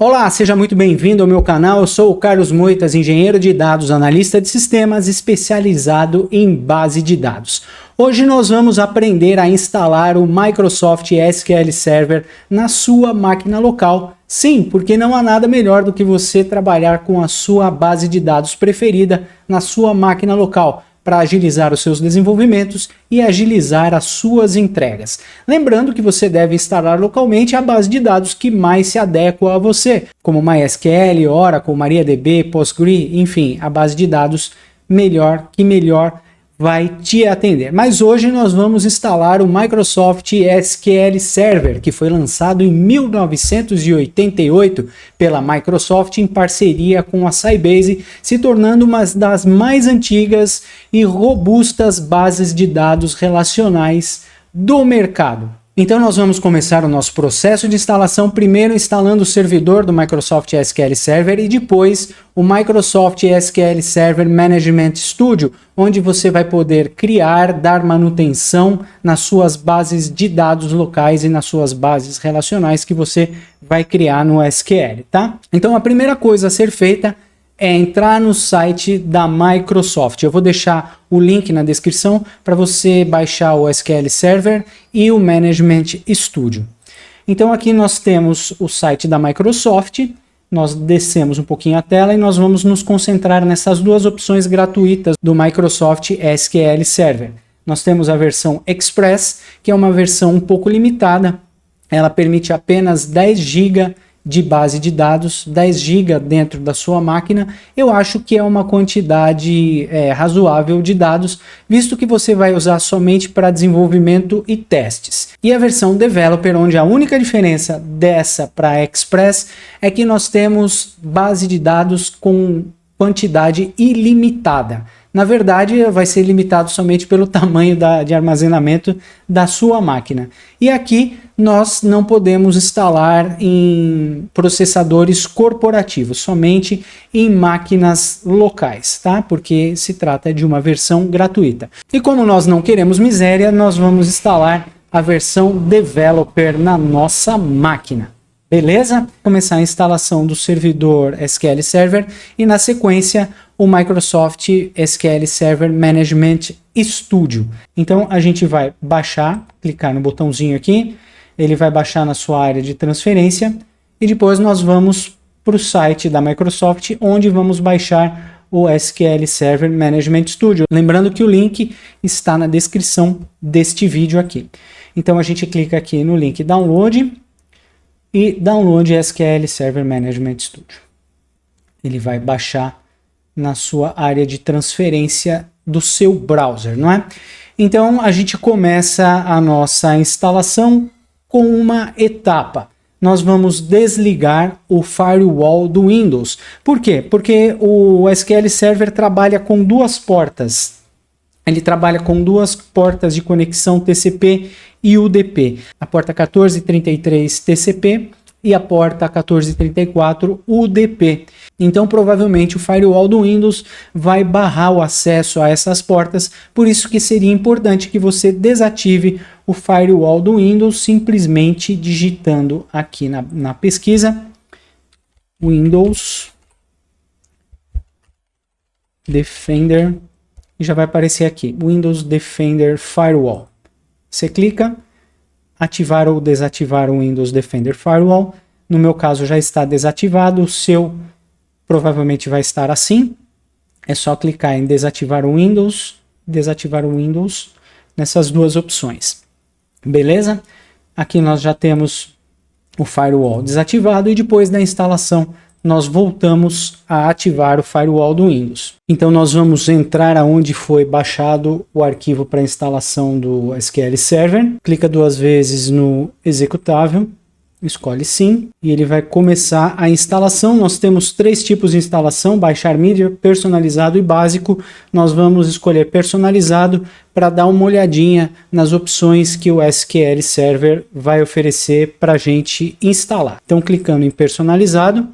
Olá, seja muito bem-vindo ao meu canal. Eu sou o Carlos Moitas, engenheiro de dados, analista de sistemas especializado em base de dados. Hoje nós vamos aprender a instalar o Microsoft SQL Server na sua máquina local. Sim, porque não há nada melhor do que você trabalhar com a sua base de dados preferida na sua máquina local, para agilizar os seus desenvolvimentos e agilizar as suas entregas. Lembrando que você deve instalar localmente a base de dados que mais se adequa a você, como MySQL, Oracle, MariaDB, Postgre, enfim, a base de dados que melhor vai te atender. Mas hoje nós vamos instalar o Microsoft SQL Server, que foi lançado em 1988 pela Microsoft em parceria com a Sybase, se tornando uma das mais antigas e robustas bases de dados relacionais do mercado. Então nós vamos começar o nosso processo de instalação, primeiro instalando o servidor do Microsoft SQL Server e depois o Microsoft SQL Server Management Studio, onde você vai poder criar, dar manutenção nas suas bases de dados locais e nas suas bases relacionais que você vai criar no SQL, tá? Então a primeira coisa a ser feita é entrar no site da Microsoft. Eu vou deixar o link na descrição para você baixar o SQL Server e o Management Studio. Então aqui nós temos o site da Microsoft, nós descemos um pouquinho a tela e nós vamos nos concentrar nessas duas opções gratuitas do Microsoft SQL Server. Nós temos a versão Express, que é uma versão um pouco limitada, ela permite apenas 10 GB de base de dados, 10 GB dentro da sua máquina. Eu acho que é uma quantidade razoável de dados, visto que você vai usar somente para desenvolvimento e testes. E a versão Developer, onde a única diferença dessa para Express é que nós temos base de dados com quantidade ilimitada. Na verdade, vai ser limitado somente pelo tamanho de armazenamento da sua máquina. E aqui nós não podemos instalar em processadores corporativos, somente em máquinas locais, tá? Porque se trata de uma versão gratuita. E como nós não queremos miséria, nós vamos instalar a versão Developer na nossa máquina. Beleza? Começar a instalação do servidor SQL Server e na sequência o Microsoft SQL Server Management Studio. Então a gente vai baixar, clicar no botãozinho aqui, ele vai baixar na sua área de transferência e depois nós vamos para o site da Microsoft, onde vamos baixar o SQL Server Management Studio. Lembrando que o link está na descrição deste vídeo aqui. Então a gente clica aqui no link Download e Download SQL Server Management Studio. Ele vai baixar na sua área de transferência do seu browser, não é? Então a gente começa a nossa instalação com uma etapa. Nós vamos desligar o firewall do Windows. Por quê? Porque o SQL Server trabalha com duas portas. Ele trabalha com duas portas de conexão TCP e UDP. A porta 1433 TCP e a porta 1434 UDP. Então, provavelmente, o firewall do Windows vai barrar o acesso a essas portas, por isso que seria importante que você desative o firewall do Windows simplesmente digitando aqui na pesquisa Windows Defender e já vai aparecer aqui Windows Defender Firewall. Você clica, ativar ou desativar o Windows Defender Firewall. No meu caso já está desativado, o seu provavelmente vai estar assim. É só clicar em desativar o Windows nessas duas opções. Beleza? Aqui nós já temos o firewall desativado e depois da instalação nós voltamos a ativar o firewall do Windows. Então nós vamos entrar aonde foi baixado o arquivo para instalação do SQL Server. Clica duas vezes no executável, escolhe sim e ele vai começar a instalação. Nós temos três tipos de instalação: baixar mídia, personalizado e básico. Nós vamos escolher personalizado para dar uma olhadinha nas opções que o SQL Server vai oferecer para a gente instalar. Então clicando em personalizado,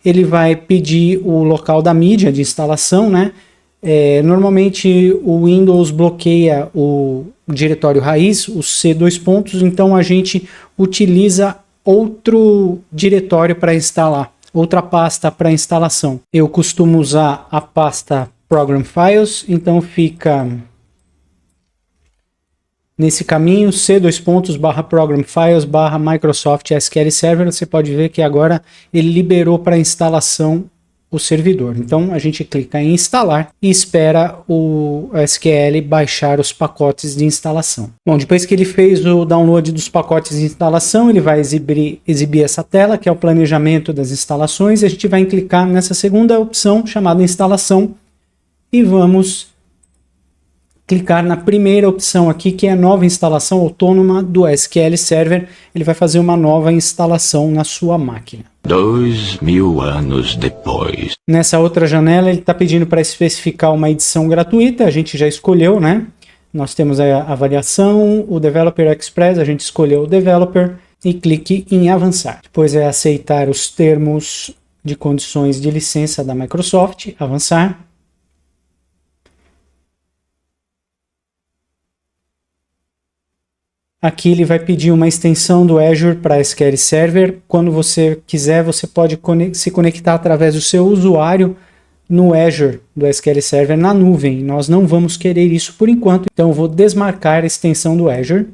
ele vai pedir o local da mídia de instalação, né? Normalmente o Windows bloqueia o diretório raiz, o C2 pontos, então a gente utiliza outro diretório para instalar, outra pasta para instalação. Eu costumo usar a pasta Program Files, então fica nesse caminho c:/program files/Microsoft SQL Server. Você pode ver que agora ele liberou para instalação o servidor. Então a gente clica em instalar e espera o SQL baixar os pacotes de instalação. Bom, depois que ele fez o download dos pacotes de instalação, ele vai exibir essa tela, que é o planejamento das instalações, e a gente vai clicar nessa segunda opção chamada instalação e vamos clicar na primeira opção aqui, que é a nova instalação autônoma do SQL Server. Ele vai fazer uma nova instalação na sua máquina. 2000 anos depois. Nessa outra janela, ele está pedindo para especificar uma edição gratuita. A gente já escolheu, né? Nós temos a avaliação, o Developer Express, a gente escolheu o Developer e clique em avançar. Depois é aceitar os termos de condições de licença da Microsoft, avançar. Aqui ele vai pedir uma extensão do Azure para SQL Server. Quando você quiser, você pode se conectar através do seu usuário no Azure do SQL Server na nuvem. Nós não vamos querer isso por enquanto, então eu vou desmarcar a extensão do Azure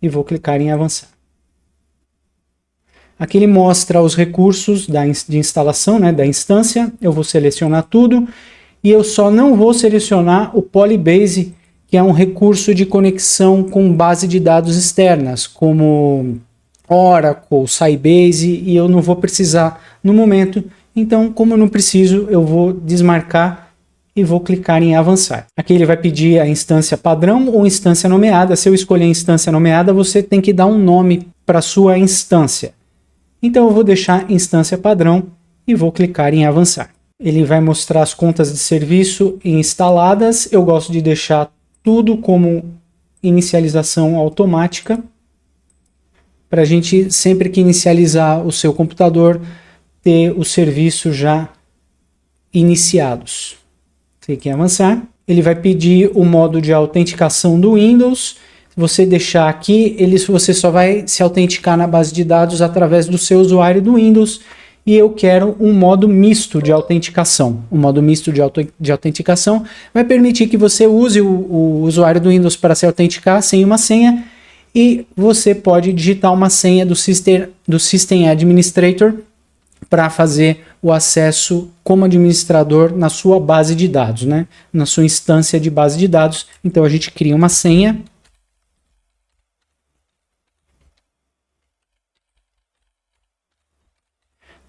e vou clicar em avançar. Aqui ele mostra os recursos de instalação, né, da instância. Eu vou selecionar tudo e eu só não vou selecionar o Polybase, que é um recurso de conexão com base de dados externas, como Oracle, Sybase, e eu não vou precisar no momento. Então, como eu não preciso, eu vou desmarcar e vou clicar em avançar. Aqui ele vai pedir a instância padrão ou instância nomeada. Se eu escolher a instância nomeada, você tem que dar um nome para a sua instância. Então, eu vou deixar instância padrão e vou clicar em avançar. Ele vai mostrar as contas de serviço instaladas. Eu gosto de deixar tudo como inicialização automática, para a gente, sempre que inicializar o seu computador, ter os serviços já iniciados. Clique em avançar. Ele vai pedir o modo de autenticação do Windows. Se você deixar aqui, você só vai se autenticar na base de dados através do seu usuário do Windows. E eu quero um modo misto de autenticação. O modo misto de autenticação vai permitir que você use o usuário do Windows para se autenticar sem uma senha, e você pode digitar uma senha do System Administrator para fazer o acesso como administrador na sua base de dados, né? Na sua instância de base de dados. Então a gente cria uma senha.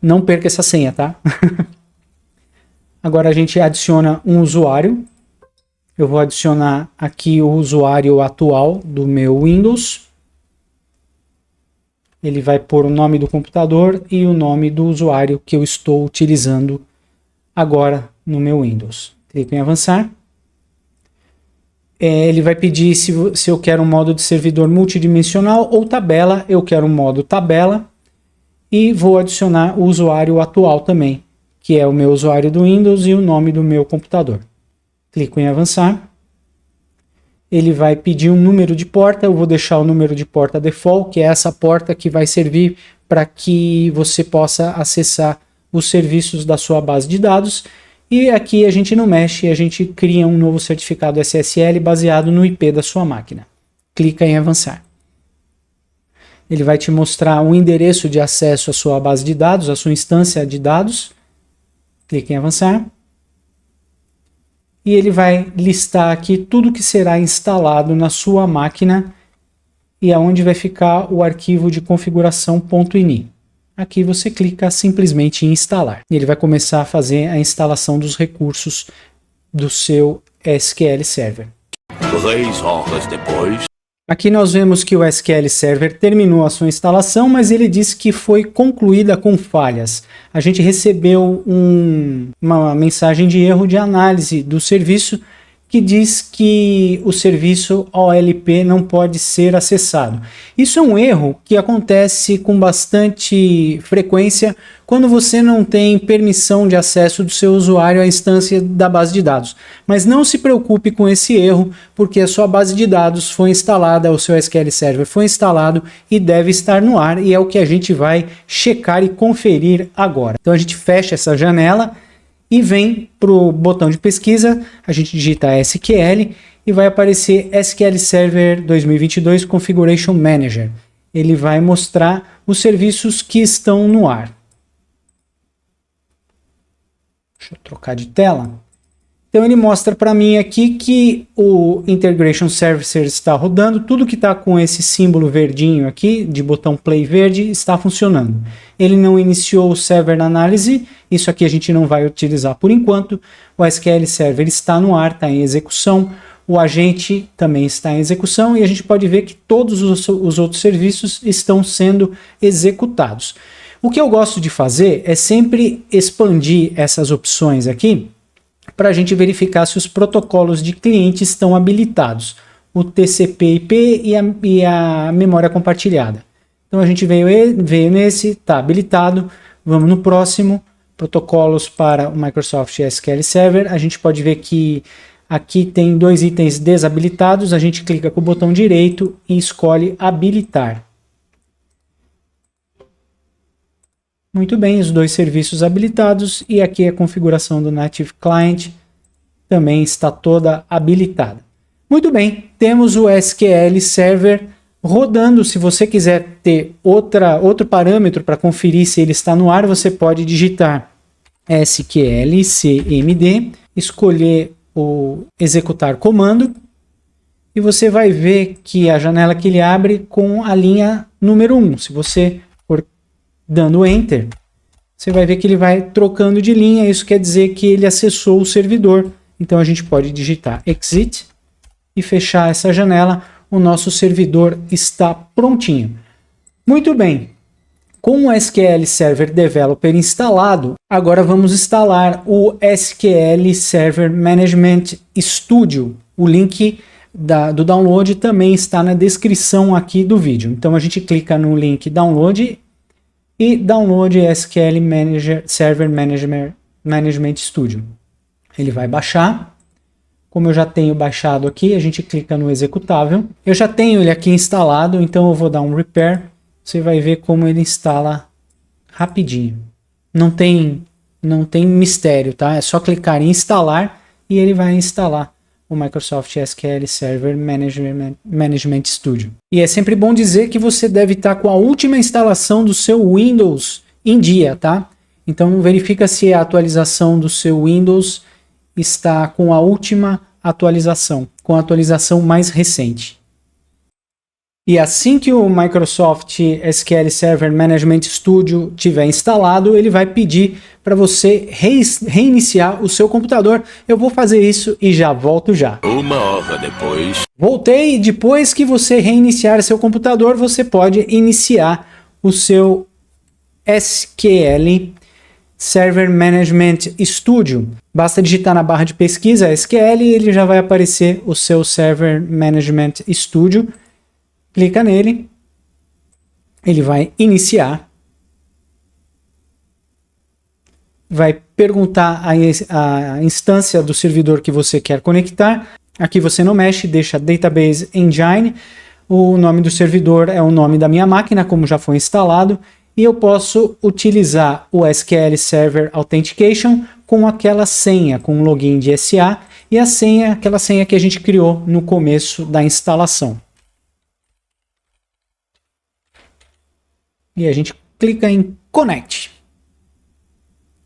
Não perca essa senha, tá? Agora a gente adiciona um usuário. Eu vou adicionar aqui o usuário atual do meu Windows. Ele vai pôr o nome do computador e o nome do usuário que eu estou utilizando agora no meu Windows. Clique em avançar. Ele vai pedir se eu quero um modo de servidor multidimensional ou tabela. Eu quero um modo tabela. E vou adicionar o usuário atual também, que é o meu usuário do Windows e o nome do meu computador. Clico em avançar. Ele vai pedir um número de porta. Eu vou deixar o número de porta default, que é essa porta que vai servir para que você possa acessar os serviços da sua base de dados. E aqui a gente não mexe, a gente cria um novo certificado SSL baseado no IP da sua máquina. Clica em avançar. Ele vai te mostrar o endereço de acesso à sua base de dados, à sua instância de dados. Clique em avançar. E ele vai listar aqui tudo que será instalado na sua máquina e aonde vai ficar o arquivo de configuração .ini. Aqui você clica simplesmente em instalar. E ele vai começar a fazer a instalação dos recursos do seu SQL Server. 3 horas depois. Aqui nós vemos que o SQL Server terminou a sua instalação, mas ele disse que foi concluída com falhas. A gente recebeu uma mensagem de erro de análise do serviço que diz que o serviço OLP não pode ser acessado. Isso é um erro que acontece com bastante frequência quando você não tem permissão de acesso do seu usuário à instância da base de dados. Mas não se preocupe com esse erro, porque a sua base de dados foi instalada, o seu SQL Server foi instalado e deve estar no ar, e é o que a gente vai checar e conferir agora. Então a gente fecha essa janela e vem para o botão de pesquisa, a gente digita SQL e vai aparecer SQL Server 2022 Configuration Manager. Ele vai mostrar os serviços que estão no ar. Deixa eu trocar de tela. Então ele mostra para mim aqui que o Integration Services está rodando, tudo que está com esse símbolo verdinho aqui, de botão play verde, está funcionando. Ele não iniciou o Server Analysis, isso aqui a gente não vai utilizar por enquanto. O SQL Server está no ar, está em execução, o agente também está em execução e a gente pode ver que todos os outros serviços estão sendo executados. O que eu gosto de fazer é sempre expandir essas opções aqui, para a gente verificar se os protocolos de cliente estão habilitados, o TCP/IP e a memória compartilhada. Então a gente veio nesse, está habilitado, vamos no próximo, protocolos para o Microsoft SQL Server, a gente pode ver que aqui tem 2 itens desabilitados, a gente clica com o botão direito e escolhe habilitar. Muito bem, os 2 serviços habilitados e aqui a configuração do Native Client também está toda habilitada. Muito bem, temos o SQL Server rodando. Se você quiser ter outro parâmetro para conferir se ele está no ar, você pode digitar SQL CMD, escolher o executar comando e você vai ver que a janela que ele abre com a linha número 1. Se você dando Enter, você vai ver que ele vai trocando de linha, isso quer dizer que ele acessou o servidor. Então a gente pode digitar Exit e fechar essa janela, o nosso servidor está prontinho. Muito bem, com o SQL Server Developer instalado, agora vamos instalar o SQL Server Management Studio. O link do download também está na descrição aqui do vídeo. Então a gente clica no link Download e download SQL Server Management Studio. Ele vai baixar. Como eu já tenho baixado aqui, a gente clica no executável. Eu já tenho ele aqui instalado, então eu vou dar um repair. Você vai ver como ele instala rapidinho. Não tem mistério, tá? É só clicar em instalar e ele vai instalar o Microsoft SQL Server Management Studio. E é sempre bom dizer que você deve estar com a última instalação do seu Windows em dia, tá? Então verifica se a atualização do seu Windows está com a última atualização, com a atualização mais recente. E assim que o Microsoft SQL Server Management Studio tiver instalado, ele vai pedir para você reiniciar o seu computador. Eu vou fazer isso e já volto já. 1 hora depois. Voltei. Depois que você reiniciar seu computador, você pode iniciar o seu SQL Server Management Studio. Basta digitar na barra de pesquisa SQL e ele já vai aparecer o seu Server Management Studio. Clica nele, ele vai iniciar, vai perguntar a instância do servidor que você quer conectar. Aqui você não mexe, deixa Database Engine, o nome do servidor é o nome da minha máquina, como já foi instalado, e eu posso utilizar o SQL Server Authentication com aquela senha, com o login de SA e a senha, aquela senha que a gente criou no começo da instalação. E a gente clica em Connect.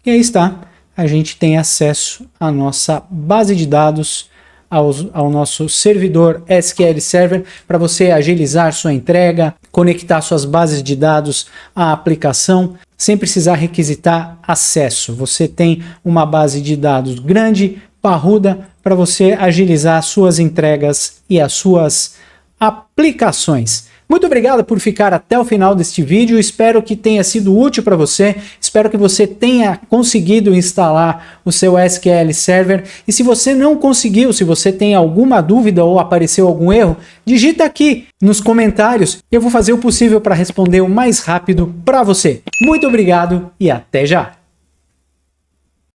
E aí está, a gente tem acesso à nossa base de dados, ao nosso servidor SQL Server, para você agilizar sua entrega, conectar suas bases de dados à aplicação, sem precisar requisitar acesso. Você tem uma base de dados grande, parruda, para você agilizar suas entregas e as suas aplicações. Muito obrigado por ficar até o final deste vídeo, espero que tenha sido útil para você, espero que você tenha conseguido instalar o seu SQL Server, e se você não conseguiu, se você tem alguma dúvida ou apareceu algum erro, digita aqui nos comentários, eu vou fazer o possível para responder o mais rápido para você. Muito obrigado e até já!